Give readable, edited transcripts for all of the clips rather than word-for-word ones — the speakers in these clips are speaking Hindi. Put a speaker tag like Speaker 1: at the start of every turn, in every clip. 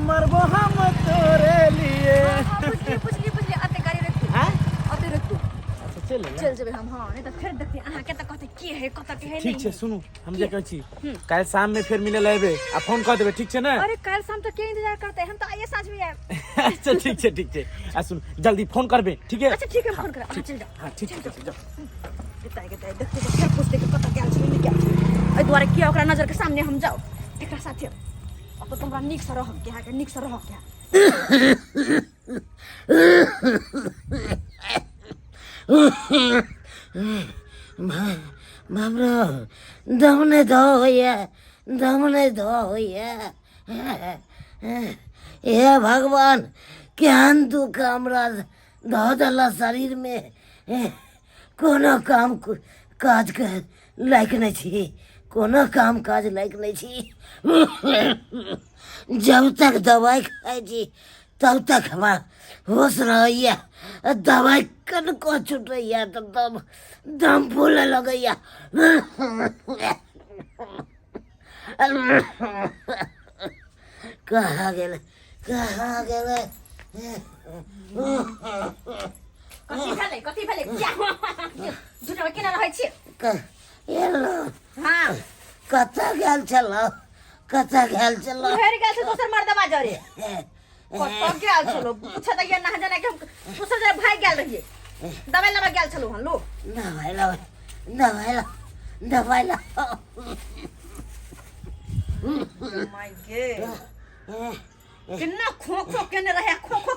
Speaker 1: मरबो हम तोरे लिए।
Speaker 2: बुझली अते गाड़ी रख तू
Speaker 1: हां
Speaker 2: अते रख तू
Speaker 1: अच्छा चल
Speaker 2: चल जेबे हम हां नहीं तो फिर देखती अहाँ के त कहते की है कत के है नहीं
Speaker 1: ठीक छे सुनू हम जे कहै छी काल शाम में फिर मिले लेबे आ फोन कर देबे ठीक छे ना।
Speaker 2: अरे कल शाम तक के इंतजार करते हैं हम तो आइए साँझ में आए।
Speaker 1: अच्छा ठीक छे आ सुन जल्दी फोन करबे ठीक है।
Speaker 2: अच्छा ठीक है फोन कर चल जा।
Speaker 1: हां ठीक छे जा
Speaker 2: बताए देखते क्या पूछते के कत गेल छै नहीं क्या ए द्वारे किया ओकरा नजर के सामने हम जाओ एकरा साथे अब तो तुमरा निक से रह के निक से रह के
Speaker 3: बाबरो दमने दो होइए हे भगवान केहन दुख हमरा दऽ देला शरीर में कोनो काम काज के लायक नहीं छी कोनो काम काज लायक नहीं छी। जब तक दवाई खाई छी तब तक हमारा होश रहैया दवाई कनको छूटैया तो दम फूले लगैया। कहाँ गेलै
Speaker 2: कथी भेलै झूठा केना रहै छी
Speaker 3: एलो
Speaker 2: हां
Speaker 3: कतऽ गेल छलौ
Speaker 2: हेर गेल छै दोसर मर्दबा जरे कतऽ गेल छलो पूछे त ये ना जाने के हम दोसर जरे भाग गेल रहिए दवाई लेबा गेल छलो हन लो
Speaker 3: दवाई ला
Speaker 2: माय गे कितना खो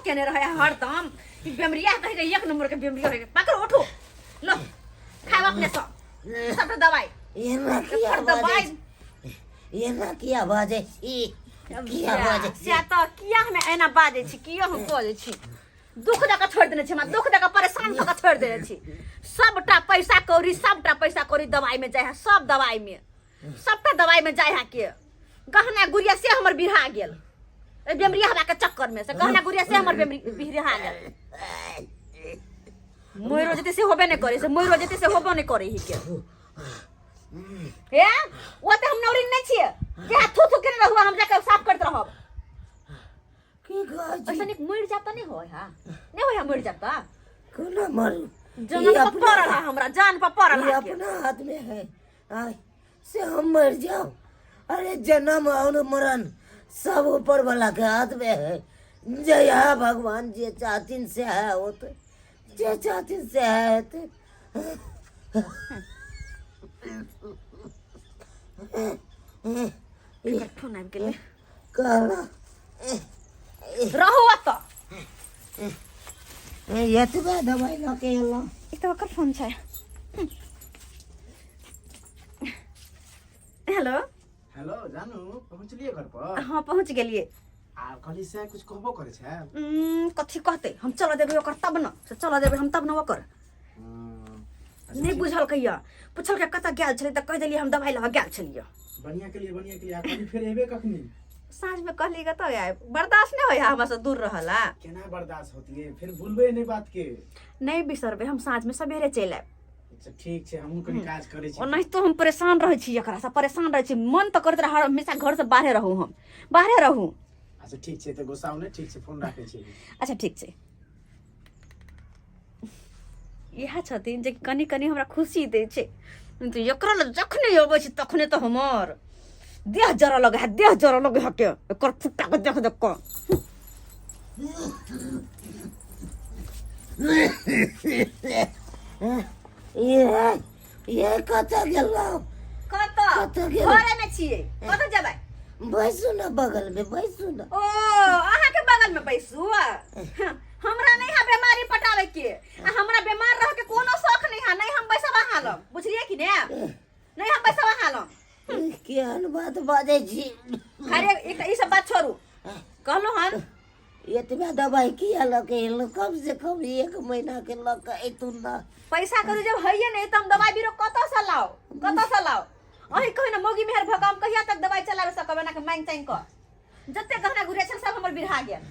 Speaker 2: केने रहे हरदम ई बेमरिया कहे एक नंबर के बेमरिया है पकड़ उठो लो खाओ अपने सब दवाई
Speaker 3: ये ना किया बाजे
Speaker 2: किया हमें एना बाजे छी किया हम बाजे छी दुख दका छोड़ देने छी हम दुख दका परेशान भ के छोड़ देने छी सबटा पैसा कौड़ी दवाई में जाय है सब दवाई में सबटा दवाई में जाय है के गहना गुड़िया से हमर बिहा गेल ए बेमरिया हवा के चक्कर में से गहना गुड़िया से हमर बिहा गेल मोरो जते से होबे नहीं करे से मोरो जते से होबो नहीं करे ही के हे ओते हम नौरी नहीं छिए जे थू केने रहुआ हम जाके साफ करत रहब
Speaker 3: की कहै छी
Speaker 2: ऐसा मर जाता नहीं होय हां नहीं होय मर जाता
Speaker 3: कोना मरू
Speaker 2: जान पर पड़ल है हमरा जान पर पड़ल है
Speaker 3: अपना हाथ में है आय से हम मर जाओ। अरे जन्म और मरण सब ऊपर वाला के हाथ में है जया भगवान जे चाहतीन से है होते जे चाहतीन से है तो
Speaker 2: फोन आबि गेलै
Speaker 3: कहला
Speaker 2: रहू त
Speaker 3: एतबे दवाई लऽ के एलहुँ
Speaker 2: एक तो ओकर फोन छै हेलो
Speaker 1: हेलो जानू पहुंचलिए घर पर।
Speaker 2: हां पहुंच गेलिए
Speaker 1: आ कहली से कुछ कहबो करे छै
Speaker 2: कथी कहते हम चला देबे ओकर तब न से चला देबे हम तब न ओकर नहीं बुझल कहिया पूछल के कत गेल छले त कह देलिए हम दवाई लगा गेल छलिए
Speaker 1: बढ़िया के लिए आ कभी फिर एबे कखनी
Speaker 2: साँझ में कहली त आय बर्दाश्त नहीं होय हमरा से दूर रहला
Speaker 1: केना बर्दाश्त होती है फिर भूलबे नहीं बात के
Speaker 2: नहीं बिसरबे हम साँझ में सवेरे चल आब।
Speaker 1: अच्छा ठीक छै हमहु कनी काज करै छी
Speaker 2: नहीं तो हम परेशान रहे छी एकरा से परेशान रहे छी मन तो करत रहा हमेशा घर से बाहर रहूं हम बाहर रहूं।
Speaker 1: अच्छा ठीक छै त गोसाउ ने ठीक छै फोन राखै छी।
Speaker 2: अच्छा ठीक छै इहा छथिन जे कनी हमरा खुशी दे छै तो एकरा ल जखने अबै छै तखने तो हमर देह जरा लगे है के एकर फुट्टा के देख देख
Speaker 3: ये कतऽ गेलौ
Speaker 2: घरे में छिए कत जेबै
Speaker 3: बैसू न बगल में बैसू न
Speaker 2: ओ अहाँ के बगल में बैसू हमरा नहीं है बीमारी पटावे के हमरा बीमार रह के कोनो शौक नहीं है नहीं हम बैसबा हालम बुझलिए कि नहीं हम बैसबा हालम
Speaker 3: केहन बात बाजै छी
Speaker 2: अरे ई सब बात छोड़ू कहलो हन
Speaker 3: एतबे दवाई किया लऽ के एलहुँ कम से कम 1 महीना के लऽ के एतू न
Speaker 2: पैसा करू जब हइए नहीं तो हम दवाई बीरो कत से लाओ अही कहि न मोगी मेहर भगाम कहिया तक दवाई चलावे सकबे ना के मांग चांग क जते गहना गुड़िया सब हमर बिरहा गेल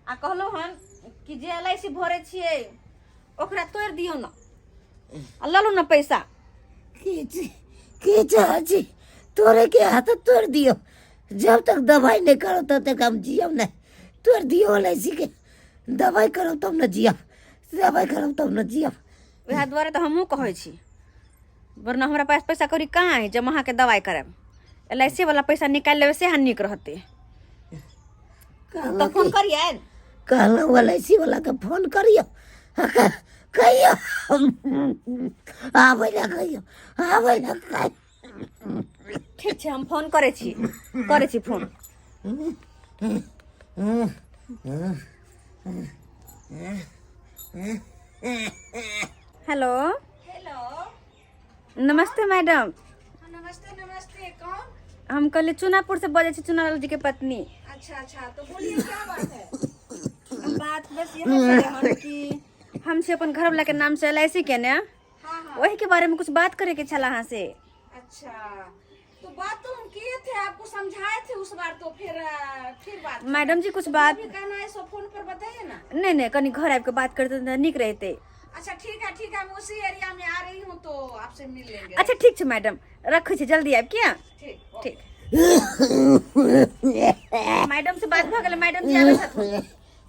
Speaker 2: आ कहलो हन कि जे LIC भरे छिए ओकरा तोड़ दियो न आ ललू न पैसा
Speaker 3: की चाची तोरे के हाथ तोड़ दियो जब तक दवाई नहीं करो तब तक हम जियब नहीं। तोड़ दियो लैसी के दवाई करो तब न जियब, दवाई करो तब न जियब।
Speaker 2: वह द्वारा तो हमहूँ कहै छी, वरना हमरा पास पैसा कौड़ी कहाँ है जब वहाँ के दवाई करब। LIC वाला पैसा निकाल लेवे से नीक रहते। तो फोन करिए,
Speaker 3: कहला LIC वाला के फोन करियो, कहियो आबै ला, कहियो आबै ला।
Speaker 2: ठीक छै, हम फोन करे छी फोन। हेलो नमस्ते मैडम।
Speaker 4: नमस्ते कौन?
Speaker 2: हम कल चुनापुर से बजे छी, चुनालाल जी के पत्नी।
Speaker 4: अच्छा तो बोलिए क्या बात है?
Speaker 2: बात बस ये है कि हमसे अपन घर वाला के नाम से LIC के ना, वही के बारे में कुछ बात करे के छला यहाँ से।
Speaker 4: अच्छा तो बात तो हम किए थे, आपको समझाए थे उस बार, तो फिर बात
Speaker 2: मैडम जी कुछ बात
Speaker 4: भी कहना है, सो फोन पर बताइए ना।
Speaker 2: नहीं कहीं घर आके बात करते तो निक रहते।
Speaker 4: अच्छा ठीक है, मैं उसी एरिया में आ रही हूँ तो आपसे मिल लेंगे।
Speaker 2: अच्छा ठीक है मैडम, रखो छी, जल्दी आब क्या। ठीक मैडम से बात भ गेल, मैडम जी आबै छथुन।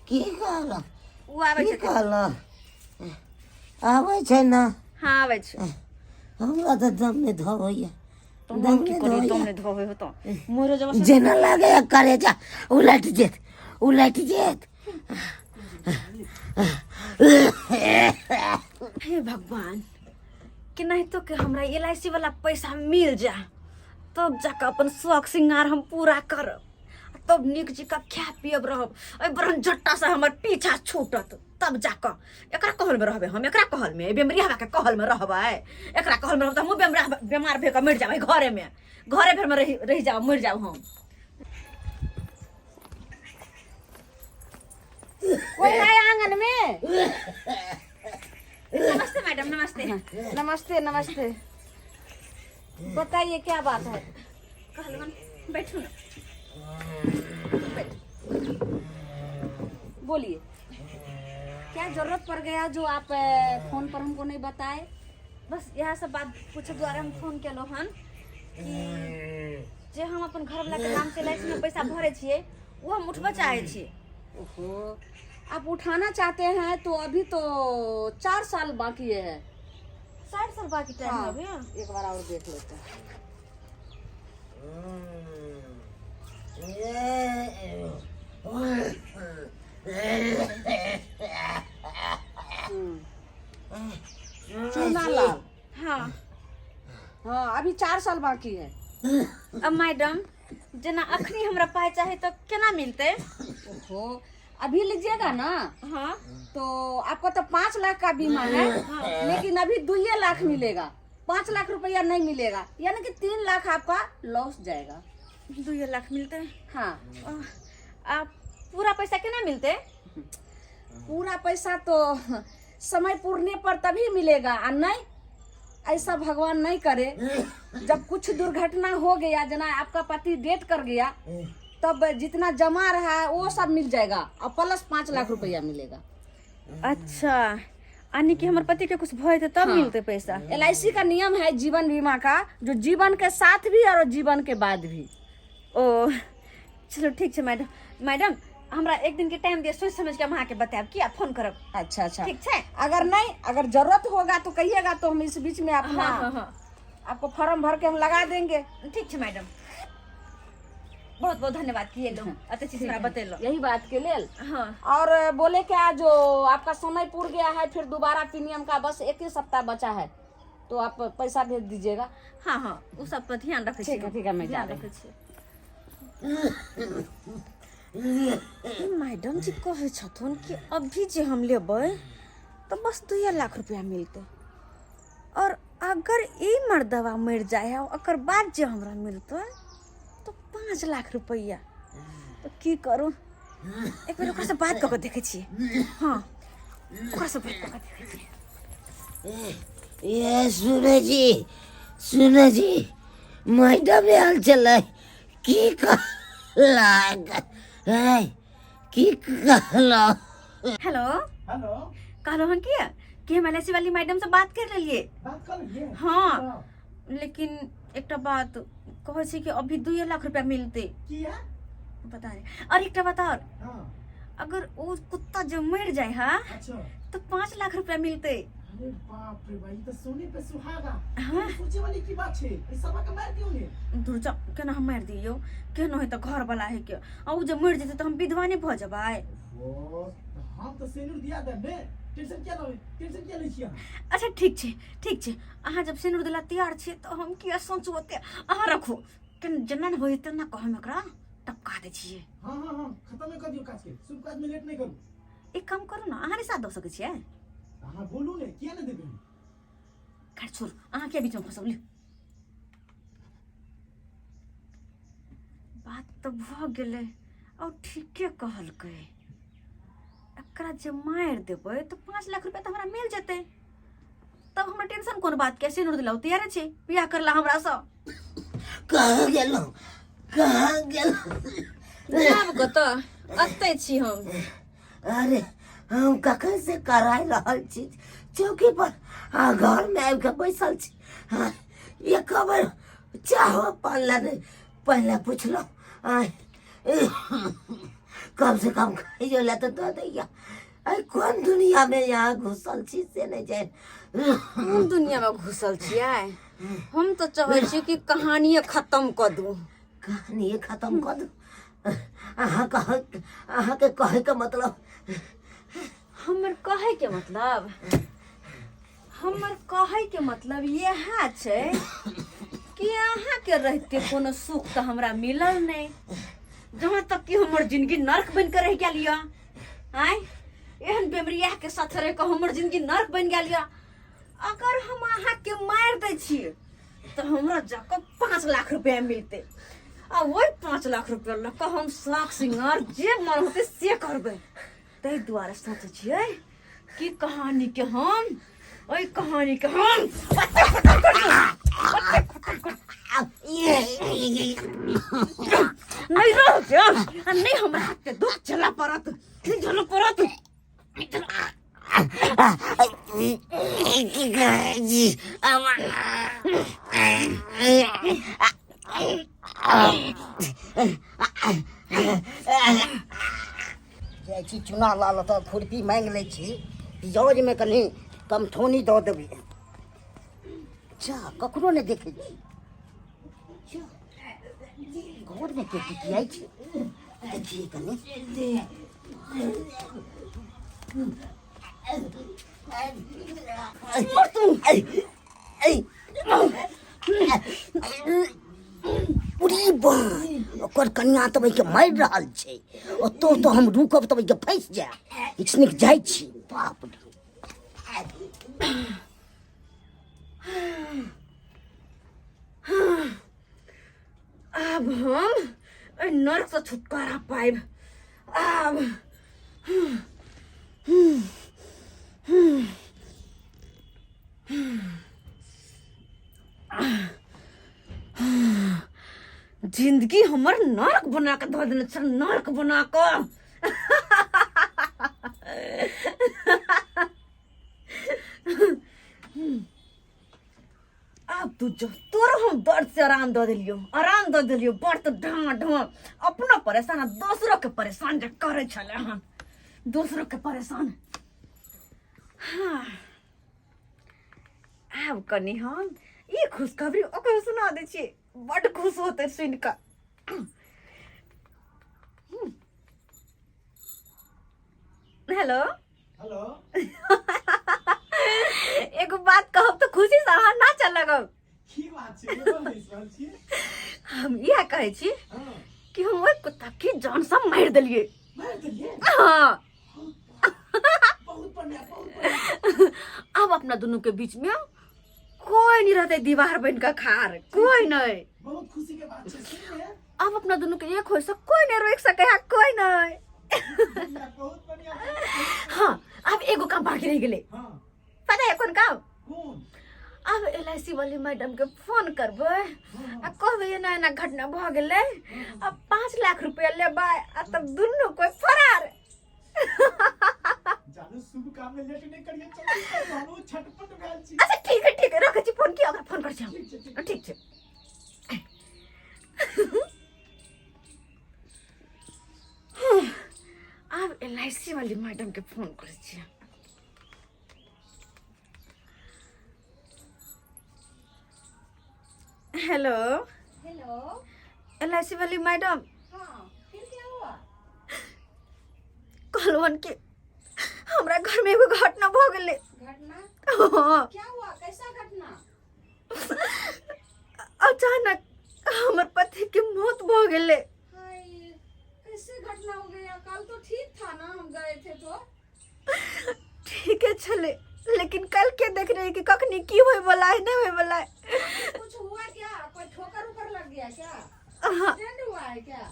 Speaker 3: की कहला?
Speaker 2: वो आबै
Speaker 3: की
Speaker 2: छथुन।
Speaker 3: कहला? आबै छै ना?
Speaker 2: हाँ आबै छै।
Speaker 3: हमरा तऽ दम नहि धोइया,
Speaker 2: तुम की करी, तुमने धोवे हो तो मोरो जब
Speaker 3: जेना लागे करेजा उलट जेत, उलट जेत।
Speaker 2: हे भगवान, कि नहीं तो कि हमरा LIC वाला पैसा मिल जा, तब जाकर अपन शौक श्रृंगार हम पूरा करब, तब निक जी का खा पियब रहब। बरन झट्टा से हमर पीछा छूटत, तब जाकर एकरा कहल में रहबे हम, एकरा कहल में बेमरिया के कहल में रहबै, एकरा कहल में रहब त हम बीमार भे के मर जाबै घरे में, घरे भर में रह जाओ, मर जाओ हम।
Speaker 4: कोई है आंगन में?
Speaker 2: नमस्ते मैडम, नमस्ते।
Speaker 4: नमस्ते बताइए क्या बात है?
Speaker 2: कहलवन बैठो ना,
Speaker 4: बोलिए क्या जरूरत पड़ गया जो आप फोन पर हमको नहीं बताए?
Speaker 2: बस यह सब बात पूछे द्वारा हम फोन केलो हन कि जे हम अपन घर वाला के नाम से LIC में पैसा भरे छिए, वो हम उठबा चाहे छिए।
Speaker 4: ओहो, आप उठाना चाहते हैं तो अभी तो 4 साल बाकी है।
Speaker 2: 60 साल बाकी टाइम
Speaker 4: हाँ,
Speaker 2: है अभी।
Speaker 4: एक बार और देख लेते हैं। चूनालाल,
Speaker 2: हाँ
Speaker 4: हाँ अभी 4 साल बाकी है।
Speaker 2: अब मैडम जना अखनी हमरा पाए चाहे तो केना मिलते?
Speaker 4: ओहो, अभी लीजिएगा ना
Speaker 2: हाँ
Speaker 4: तो आपको तो 5 लाख का बीमा है, लेकिन अभी 2 लाख मिलेगा, 5 लाख रुपया नहीं मिलेगा, यानी कि 3 लाख आपका लॉस जाएगा।
Speaker 2: 2 लाख मिलते हैं।
Speaker 4: हाँ
Speaker 2: आप पूरा पैसा केना मिलते?
Speaker 4: पूरा पैसा तो समय पूरने पर तभी मिलेगा, और नहीं ऐसा भगवान नहीं करे, जब कुछ दुर्घटना हो गया, जना आपका पति डेथ कर गया, तब जितना जमा रहा है वो सब मिल जाएगा, और प्लस 5 लाख रुपया मिलेगा।
Speaker 2: अच्छा, यानी कि हमारे पति के कुछ भय थे तब मिलते पैसा।
Speaker 4: LIC का नियम है जीवन बीमा का, जो जीवन के साथ भी और जीवन के बाद भी।
Speaker 2: ओ चलो ठीक है मैडम। मैडम हमरा एक दिन के टाइम दिए, सोच समझ के हम अहाँ के बताएब कि आप फोन करब।
Speaker 4: अच्छा
Speaker 2: ठीक है।
Speaker 4: अगर जरूरत होगा तो कहिएगा, तो हम इस बीच में अपना
Speaker 2: हाँ
Speaker 4: आपको फॉर्म भर के हम लगा देंगे।
Speaker 2: ठीक है मैडम, बहुत बहुत धन्यवाद किए लो, अच्छी चीज हमरा बतेलो।
Speaker 4: यही बात के लिए।
Speaker 2: हाँ
Speaker 4: और बोले क्या, जो आपका समय पूर गया है, फिर दोबारा प्रीमियम का बस 1 ही सप्ताह बचा है, तो आप पैसा भेज दीजिएगा।
Speaker 2: हाँ वो सब पर ध्यान रखे छी।
Speaker 4: ठीक है, मैं जा
Speaker 2: ध्यान
Speaker 4: रही
Speaker 2: रखे छी। मैडम जी कहे छथुन कि अभी जे हम लेबै तो बस 2 लाख रुपया मिलते, और अगर ई मर्दवा मर जाए है ओकर बाद जे हमरा मिलते तो 5 लाख रुपया। तो की करूँ, एक बेर ओकरा से बात कऽ के देखे छियै। हाँ ओकरा से बात कऽ के देखे छियै।
Speaker 3: ये सुने जी मैडम ने हाल चल की कहला की कहला?
Speaker 2: हेलो
Speaker 1: हेलो,
Speaker 2: कहलो हन कि हम LIC वाली मैडम से बात कर लिए।
Speaker 1: बात कर लीजिए।
Speaker 2: हाँ लेकिन एक बात कहे छी कि अभी 2 लाख रुपया मिलते
Speaker 1: किया
Speaker 2: पता नहीं। और एक बता,
Speaker 1: हां
Speaker 2: अगर वो कुत्ता जो मर जाए हाँ
Speaker 1: अच्छा
Speaker 2: तो 5 लाख रुपया मिलते।
Speaker 1: अरे बाप रे भाई तो सोने पे सुहागा
Speaker 2: हाँ।
Speaker 1: सोचे वाली की बात है ई सब का मार क्यों ने
Speaker 2: दूर जा केना हम मार दियो, केना है तो घर वाला है के, और जब मर जेते तो हम विधवा नहीं भ जबाय।
Speaker 1: ओ हम तो सेनुर दिया दे बे, टेंशन क्या लो, टेंशन क्या ले छिया।
Speaker 2: अच्छा ठीक छे अहाँ जब सिनुर दिला तैयार छे तो हम किया सोचबते अहाँ रखो केन जनन होय त ना कहम एकरा टपका दे छिए।
Speaker 1: हां खत्म कर दियो काज के, शुभ काज में लेट नहीं करू।
Speaker 2: एक काम करू ना, अहाँ रे साथ द सके छिए।
Speaker 1: हां बोलू ने किया न देबे
Speaker 2: खैर छोड़, अहाँ के बीच में फसब लियो। बात तो भ गेले और ठीके कहलकै, एकरा जे मार देबै तो 5 लाख रुपया तो हमरा मिल जेतै, तब हमरा टेंशन कोन बात के। सिनुर दिलाउ तैयार छे, बियाह करला हमरा स।
Speaker 3: कहाँ गेलो
Speaker 4: जाब कत अत्ते छी हम।
Speaker 3: अरे हम कखन से कराय रहल छी चौकी पर, घर में आबि के बैसल छी। ये खबर चाहो पल्ला नहीं पहले पूछलो, कम से कम खाइयो ला तो दे दैया। आई कौन दुनिया में यहाँ घुसल छी से नहीं जाए।
Speaker 4: कोन दुनिया में घुसल छियै? हम तो चाहे छी कि कहानी खत्म कर दूं।
Speaker 3: कहानी खत्म कर दू। अहाँ के कहे के मतलब,
Speaker 2: हमर कहे के मतलब यह छै कि अहाँ के रहते कोनो सुख तो हमरा मिलल नहीं, जहाँ तक कि हमर जिंदगी नर्क बन के रह गेल या। आय एहन बेमरिया के साथ रह के हमर जिंदगी नर्क बन गेल या। अगर हम अहाँ के मार दे छिए तो हमरा जाकर 5 लाख रुपया मिलते, आ वही 5 लाख रुपया लग के हम साख सिंगार जे मन होते से करबे। तै दुआरे सोचे छिए कि कहानी के हम नहीं रह जा, नहीं हमरा हाथ के दुख चला परत, नहीं झला परत।
Speaker 3: जी
Speaker 5: जाइ छी चुना लाल तऽ खुरपी मांगि लै छी, जौज में कनी कमठौनी दऽ देबै। जा ककरो नहि देखै छी, घर में के टिकियाइ छै, देखिए कनी। उरी बन ओकर कनिया तऽ के मारि रहल छै, ओतौ तो हम रुकब तऽ के फंसि जायब। किछनिक जाइ छी, बाप रे।
Speaker 2: अब हम नर्क से छुटकारा पाइब। अब जिंदगी हमर नरक बना के धो देने छ, नरक बना के। अब तू जो तोर हम दर्द से आराम दे दिलियो बड़ तो ढा अपना परेशान दूसरों के परेशान जे करे छले हन, दूसरों के परेशान। हाँ अब कनी हम ये खुशखबरी ओकरा सुना दे छी, बड़ खुश होते सुन के। हेलो एगो बात कहब तो खुशी से अहाँ ना चल लगब।
Speaker 1: की बात छै, बोल रहल छी।
Speaker 2: हम यह कहे छी कि हम ओइ कुत्ता के जान से मार देलिए। हाँ
Speaker 1: बहुत बढ़िया।
Speaker 2: अब अपना दोनों के बीच में कोई नहीं रहते, दीवार बन का खार कोई नहीं।
Speaker 1: बहुत खुशी के बात छै।
Speaker 2: अब अपना दोनों के एक हो सक, कोई नहीं रोक सके है, कोई नहीं।
Speaker 1: बहुत बढ़िया।
Speaker 2: हाँ अब एगो काम बाकी रह गेले। पता है कौन काम? अब LIC वाली मैडम के फोन करबे आ कहबे ये ना घटना भ गेले, अब 5 लाख रुपया लेबे आ तब दुनू कोई फरार।
Speaker 1: जानू शुभ काम में लेट नहीं करिए, चलो जानू छटपट भेल छी।
Speaker 2: अच्छा ठीक है रखे छी, फोन किया ओकरा फोन कर छी हम। ठीक छै वाली मैडम के फोन करे छी। Hello
Speaker 4: hello.
Speaker 2: LIC वाली मैडम,
Speaker 4: हाँ, फिर क्या हुआ?
Speaker 2: कहलवन के हमरा घर में एगो घटना भ गेले।
Speaker 4: घटना?
Speaker 2: हाँ,
Speaker 4: क्या हुआ? कैसा घटना?
Speaker 2: अचानक हमर पति के मौत भ गेले।
Speaker 4: हाय, कैसे घटना हो गया? कल तो ठीक था ना, हम गए थे तो।
Speaker 2: ठीक है चले, लेकिन कल के देख रहे कि कखनी की होय वाला है नहीं होय वाला है।
Speaker 4: कुछ हुआ क्या? कोई ठोकर उकर लग गया क्या?
Speaker 2: हाँ,
Speaker 4: एक्सीडेंट हुआ है क्या?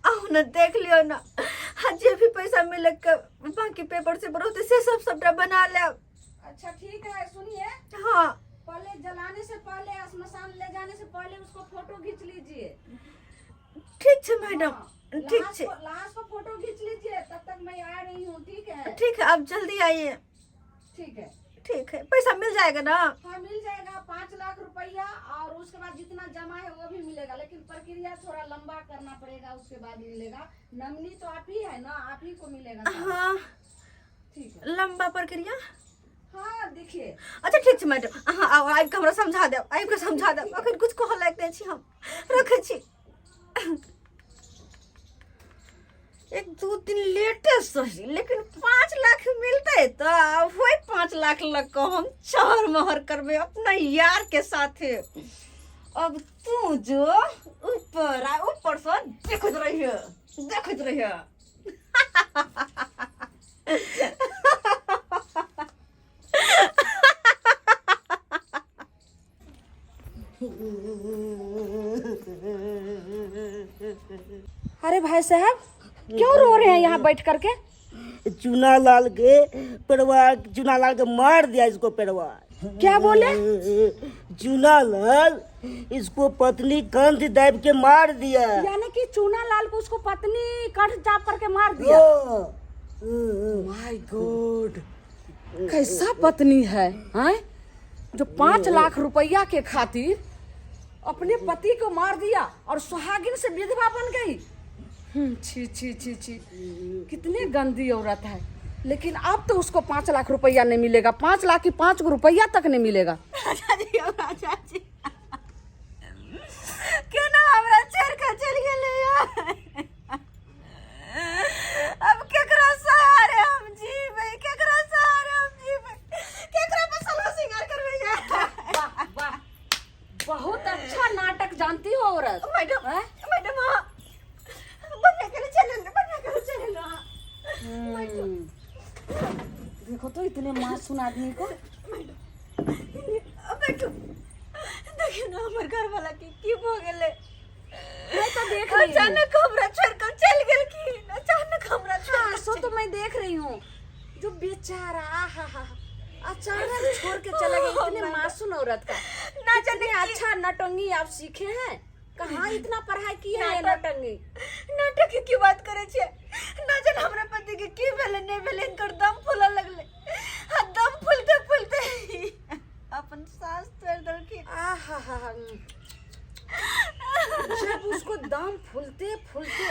Speaker 2: आओ ना देख लियो ना। हाँ, जे भी पैसा मिले बाकी पेपर से बरोते से सब सबटा बना ले।
Speaker 4: अच्छा ठीक है, सुनिए,
Speaker 2: हाँ
Speaker 4: पहले जलाने से पहले, स्मशान ले जाने से पहले उसको फोटो खींच लीजिए।
Speaker 2: ठीक है मैडम,
Speaker 4: हाँ,
Speaker 2: ठीक
Speaker 4: लाश
Speaker 2: है
Speaker 4: को फोटो खींच लीजिए, तब तक मैं आ रही हूँ। ठीक है?
Speaker 2: ठीक है, आप जल्दी आइए।
Speaker 4: ठीक है।
Speaker 2: ठीक है, पैसा मिल जाएगा ना?
Speaker 4: हाँ, मिल जाएगा 5 लाख रुपया, और उसके बाद जितना जमा है वो भी मिलेगा, लेकिन प्रक्रिया थोड़ा लंबा करना पड़ेगा, उसके बाद मिलेगा। नमनी तो आप ही है ना, आप ही को मिलेगा।
Speaker 2: हाँ,
Speaker 4: ठीक है।
Speaker 2: लंबा प्रक्रिया।
Speaker 4: हाँ, देखिए,
Speaker 2: अच्छा ठीक है मैडम, हाँ आओ, आबि के हमरा समझा देब, आबि के समझा देब। अखन कुछ कहऽ लायक नहि छी, हम रखै छी। 1-2 दिन लेटे सही, लेकिन 5 लाख मिलते तो वही 5 लाख लग के हम चहर महर करबे अपना यार के साथे। अब तू जो ऊपर से देखत रहिए।
Speaker 4: अरे भाई साहब, क्यों रो रहे हैं यहाँ बैठ करके?
Speaker 3: चुनालाल के मार दिया इसको परिवार।
Speaker 4: क्या बोले?
Speaker 3: चुनालाल इसको पत्नी कंध दाब के मार दिया।
Speaker 4: यानी कि चूनालाल को उसको पत्नी कंठ चाप करके मार दिया। माय गॉड, कैसा पत्नी है, हैं? जो 5 लाख रुपया के खातिर अपने पति को मार दिया और सुहागिन से विधवा बन गई। छी छी छी छी, कितनी गंदी औरत है। लेकिन अब तो उसको 5 लाख रुपया नहीं मिलेगा, 5 लाख की 5 रुपया तक नहीं मिलेगा।
Speaker 2: राजा जी क्यों ना हमरा चढ़ के चल गेले यार। अब केकरा सहारे हम जीवे, केकरा सहारे हम जीवे, केकरा पे सलवा सिंगार करबे यार।
Speaker 4: वाह वाह, बहुत अच्छा नाटक जानती हो औरत।
Speaker 2: मैडम,
Speaker 4: हैं?
Speaker 2: मैडम हाँ, बनने के लिए चले ना।
Speaker 4: देखो तो इतने मासूम आदमी को।
Speaker 2: बैठो, देखिए ना हमर घर वाला की हो गेले।
Speaker 4: मैं तो देख रही हूँ।
Speaker 2: अचानक हमरा छोड़ कर चल गेल की, अचानक हमरा छोड़
Speaker 4: हाँ, सो तो मैं देख रही हूँ। जो बेचारा, आहा, अचानक छोड़ के चले गए। इतने मासूम औरत का
Speaker 2: ना जाने
Speaker 4: अच्छा नटंगी आप सीखे हैं। कहाँ इतना पढ़ाई की है ये नटंगी?
Speaker 2: नाटक की बात करे छे। ना जाने हमरा पति के की भेले नहीं भेले, इनकर दम फूले लगले। आ दम फूलते फूलते अपन सांस तोड़ दलखिन।
Speaker 4: आहा, जब उसको दम फूलते फूलते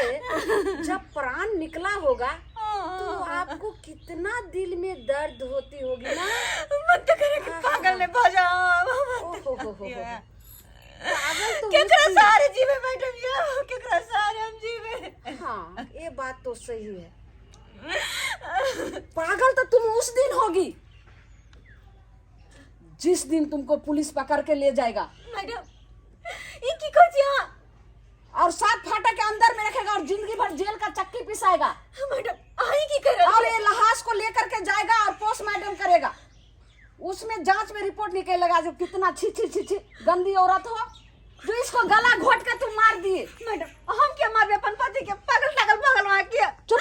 Speaker 4: जब प्राण निकला होगा तो आपको कितना दिल में दर्द होती होगी ना।
Speaker 2: मत करे कि पागल ने भजा।
Speaker 4: पागल तो
Speaker 2: केकरा सहारे जीवे मैडम, ये केकरा सहारे हम जीवे।
Speaker 4: हाँ, ये बात तो सही है। पागल तो तुम उस दिन होगी जिस दिन तुमको पुलिस पकड़ के ले जाएगा।
Speaker 2: मैडम ये की कहिया,
Speaker 4: और 7 फाटा के अंदर में रखेगा और जिंदगी भर जेल का चक्की पिसाएगा।
Speaker 2: मैडम आई की करे
Speaker 4: और ये लाश को लेकर के जाएगा और पोस्टमार्टम करेगा। उसमें जांच में रिपोर्ट निकलेगा जो कितना छी छी छी छी गंदी औरत हो, जो इसको गला घोट के तुम मार दिए।
Speaker 2: मैडम हम क्या मारबे अपन पति के? पागल पागल पागल वहां के
Speaker 4: चुप।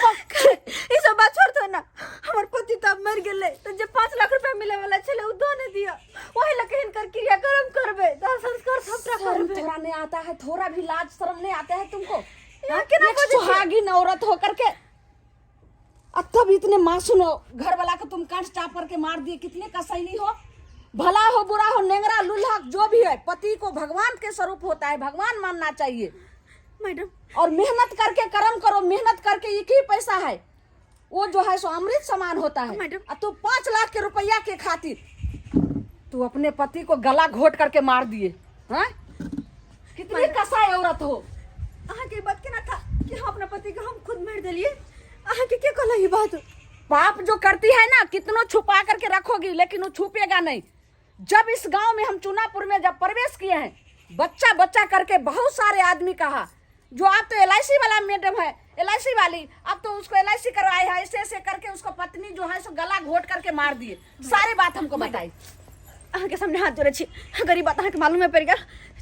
Speaker 2: ई सब बात छोड़ दो ना। हमर पति तो मर गेले, तो जे 5 लाख रुपया मिले वाला छले उ दो ने दिया। ओही लके हिनकर क्रिया कर्म करबे, दाह संस्कार सबटा
Speaker 4: शर्म
Speaker 2: करबे।
Speaker 4: थोड़ा नहीं आता है? थोड़ा भी लाज शर्म नहीं आता है तुमको?
Speaker 2: यहाँ केना
Speaker 4: एक
Speaker 2: बजे छे?
Speaker 4: सुहागिन औरत होकर के तब इतने मासूम हो, घर वाला को तुम कंठ चाप करके मार दिए। कितने कसैली हो, भला हो बुरा हो, नेंगरा लुल्हा जो भी है, पति को भगवान के स्वरूप होता है, भगवान मानना चाहिए।
Speaker 2: मैडम
Speaker 4: और मेहनत करके कर्म करो, मेहनत करके एक ही पैसा है। वो जो है सो अमृत समान होता है।
Speaker 2: मैडम।
Speaker 4: और तू 5 लाख के रुपया के खातिर तू अपने पति को गला घोट करके मार दिए। हाँ, कितनी कसाई औरत हो।
Speaker 2: अहाँ के बात केना था कि हम अपना पति को हम खुद मार दिलिए। अहाँ के क्या कहला ये बात?
Speaker 4: पाप जो करती है ना, कितनों छुपा करके रखोगी लेकिन वो छुपेगा नहीं। जब इस गांव में हम चुनापुर में जब प्रवेश किए हैं, बच्चा बच्चा करके बहुत सारे आदमी कहा जो आप तो LIC वाला मैडम है, LIC वाली, अब तो उसको LIC करवाए है, ऐसे ऐसे करके उसको पत्नी जो है सो गला घोट करके मार दिए। सारे बात हमको बताई।
Speaker 2: अहाँ के सामने हाथ जोड़े छी, अगर ये बात अहाँ के मालूम है पड़ गया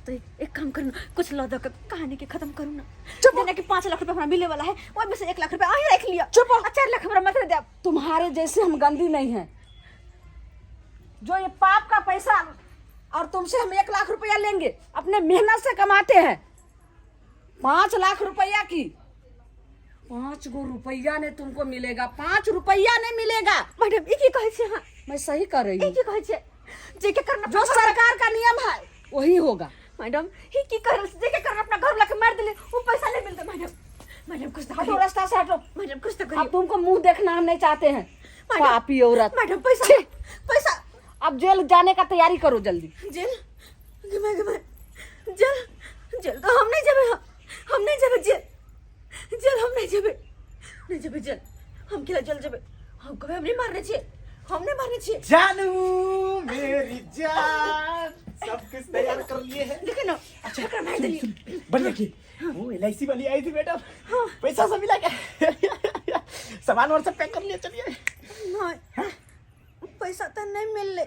Speaker 2: तो एक काम करू ना, कुछ लौ दो के कहानी के खत्म करू ना। चुप देने कि 5 लाख रुपए हमारा मिले वाला है, और में से 1 लाख रुपए आही रख लिया।
Speaker 4: चुप हो।
Speaker 2: 4 लाख हमारा मत दे।
Speaker 4: तुम्हारे जैसे हम गंदी नहीं है जो ये पाप का पैसा और तुमसे हम 1 लाख रुपया लेंगे, अपने मेहनत से कमाते हैं। 5 लाख रुपया की 5 गो रुपया ने तुमको मिलेगा, 5 रुपया नहीं मिलेगा।
Speaker 2: मैडम एक ही कहे छे। हाँ
Speaker 4: मैं सही कर रही हूँ।
Speaker 2: एक ही कहे छे, जे के करना
Speaker 4: जो सरकार का नियम है वही होगा।
Speaker 2: मैडम ही की कर जे के करना अपना घर वाला के मार दिले, वो पैसा नहीं मिलता। मैडम कुछ तो
Speaker 4: हटो,
Speaker 2: करिए।
Speaker 4: रास्ता से हटो।
Speaker 2: मैडम कुछ तो
Speaker 4: अब
Speaker 2: करिए।
Speaker 4: तुमको मुंह देखना हम नहीं चाहते हैं।
Speaker 2: मैडम।
Speaker 4: पापी औरत।
Speaker 2: मैडम पैसा
Speaker 4: छी।
Speaker 2: पैसा
Speaker 4: अब जेल जाने का तैयारी करो जल्दी।
Speaker 2: जेल गमे जेल जेल तो हम नहीं जाबे। हम नहीं जाबे जेल हम नहीं जाबे जेल। हम केला जेल जाबे? हम कभी हम नहीं मारने छे, हम नहीं मारने छे।
Speaker 1: जानू मेरी जान, सब कुछ तैयार कर लिए है।
Speaker 2: देखे ना अच्छा मार दिली।
Speaker 1: बढ़िया की वो LIC वाली आई थी मैडम, पैसा सब मिला क्या? सामान और सब पैक कर लिए। चलिए।
Speaker 2: नहीं पैसा तो नहीं मिलले।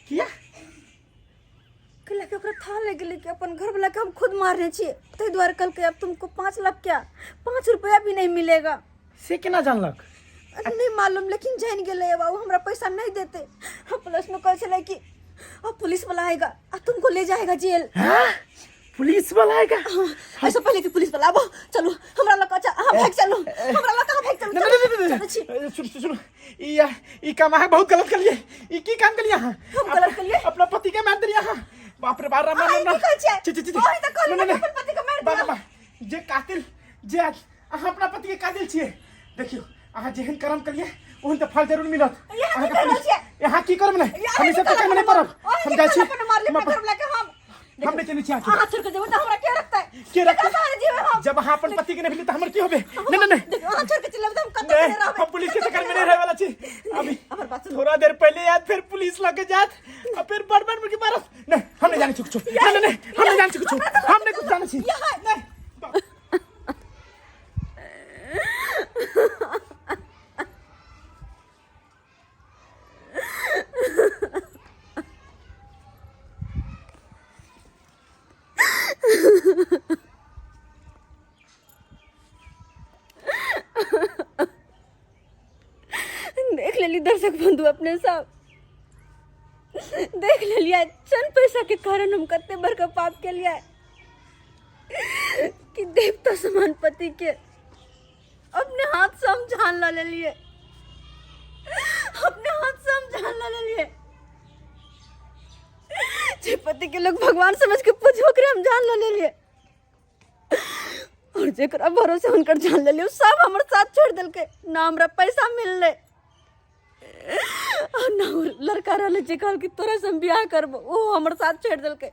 Speaker 1: किया
Speaker 2: कल के ओकरा था ले गेले कि अपन घर वाला के हम खुद मारने छिए, ते द्वारा कल के अब तुमको 5 लाख क्या 5 रुपया भी नहीं मिलेगा।
Speaker 1: से केना जानलक?
Speaker 2: नहीं मालूम, लेकिन जान गेले बाबू हमरा पैसा नहीं देते। हम पुलिस में कहे छले कि अब पुलिस वाला आएगा और तुमको ले जाएगा जेल।
Speaker 1: हाँ? पुलिस वाला आएगा?
Speaker 2: ऐसा पहले कि पुलिस वाला आबो। चलो हमरा लग अच्छा हम भाग चलो, हमरा लग कहां भाग चलो।
Speaker 1: सुन सुन, ई काम है बहुत गलत कर लिए। ई की काम कर लिया?
Speaker 2: हम गलत कर लिए?
Speaker 1: अपना पति के मार दिया। हां बाप रे बाप। राम
Speaker 2: आई की कहै छै? ओही त कहलियै
Speaker 1: नहीं,
Speaker 2: अपन पति के मार दिया।
Speaker 1: बाबा जे कातिल जे अहाँ अपना पति के कातिल छिए। देखियो अहाँ जेहन कर्म करिए ओहन त फल जरूर मिलत।
Speaker 2: यहाँ की करल छियै?
Speaker 1: यहाँ की करम नहीं, हम सब काम नहीं करब। हम जाय छी।
Speaker 2: अपन मारले पे कर लाके
Speaker 1: हम नहीं नीचे आके
Speaker 2: हाथ छोड़ के जेबो त हमरा के रखता है?
Speaker 1: के रखता?
Speaker 2: सारे जीवे हम
Speaker 1: जब अहाँ अपन पति के नहीं मिली त हमर की होबे? नहीं
Speaker 2: देखो हाथ छोड़ के चलब त हम कत
Speaker 1: नहीं,
Speaker 2: में रहबे।
Speaker 1: हम पुलिस के चक्कर में नहीं रहे वाला छी। अभी
Speaker 2: हमर बात सुन।
Speaker 1: थोड़ा देर पहले याद फिर पुलिस लगे जात और फिर बड़ मुर्गी मारत। नहीं हम नहीं जाने छी कुछ। नहीं हम नहीं जाने छी कुछ। हम नहीं कुछ जाने छी। नहीं
Speaker 2: देख लेली दर्शक बंधु अपने सब देख लिया चंद पैसा के कारण हम कते बड़का पाप के लिया कि देवता समान पति के अपने हाथ से हम जान ला ले लिए। अपने हाथ से हम जान ला ले लिए। जे पति के लोग भगवान समझ के पूजो करे हम जान ला ले लिए, और जेकरा भरोसे उनकर जान ले लिए सब हमर साथ छोड़ दिल के। ना हमरा पैसा मिलले और ना लड़का रहले जे कहल कि तोरा से हम बियाह करबो, वो हमर साथ छोड़ दिल के।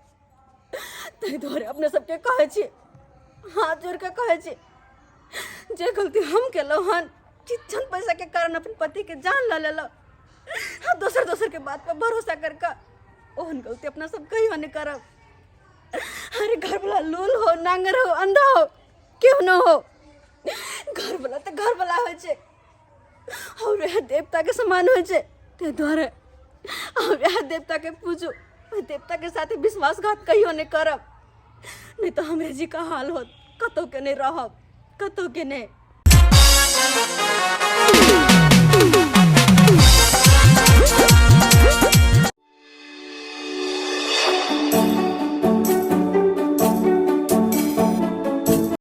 Speaker 2: तै द्वारे अपने सबके कहे छी, हाथ जोड़ के कहे छी, जे गलती हम केलो हन चंद पैसा के कारण अपन पति के जान ला लेलो, दोसर के बात पर भरोसा करके ओहन गलती अपना सब कहियो नहीं करब। अरे घर वाला लूल हो, नांगर हो, अंधा हो, क्यों न हो, घर वाला तो घर वाला हो छे और वह देवता के समान हो छे। ते द्वारे हम यह देवता के पूजो, देवता के साथ विश्वासघात कहियो नहीं करब, नहीं तो हमरे जी का हाल होत, कतो के नहीं रहब, कतो के नहीं।